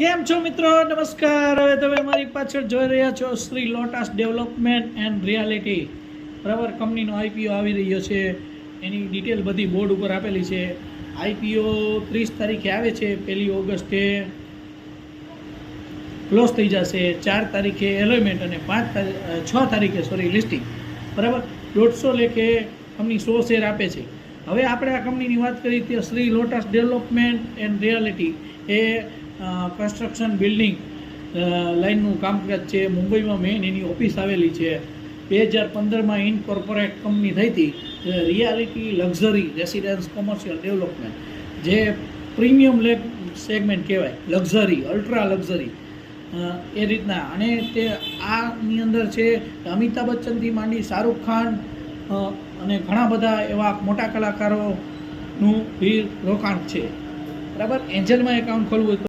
કેમ છો મિત્રો? નમસ્કાર. હવે તમે મારી પાછળ જોઈ રહ્યા છો Shri lotus development and reality. બરાબર, કંપનીનો આઈપીઓ આવી રહ્યો છે. એની ડિટેલ બધી બોર્ડ ઉપર આપેલી છે. આઈપીઓ 30 તારીખે આવે છે, 1 ઓગસ્ટે ક્લોઝ થઈ જશે, 4 તારીખે એલોયમેન્ટ અને 6 તારીખે લિસ્ટિંગ. બરાબર, 150 લેખે કંપની 100 શેર આપે છે. હવે આપણે આ કંપનીની વાત કરી તે Shri lotus development and reality A construction building લાઇનનું કામકાજ છે. મુંબઈમાં મેઇન એની ઓફિસ આવેલી છે. 2015માં ઇનકોર્પોરેટ કંપની થઈ હતી. Reality luxury residence commercial development, જે પ્રીમિયમ સેગમેન્ટ કહેવાય, લક્ઝરી, અલ્ટ્રા લક્ઝરી એ રીતના. અને તે આની અંદર છે અમિતાભ બચ્ચનથી માંડી શાહરૂખ ખાન અને ઘણા બધા એવા મોટા કલાકારોનું રોકાણ છે. બરાબર, એન્જલમાં એકાઉન્ટ ખોલવું હોય તો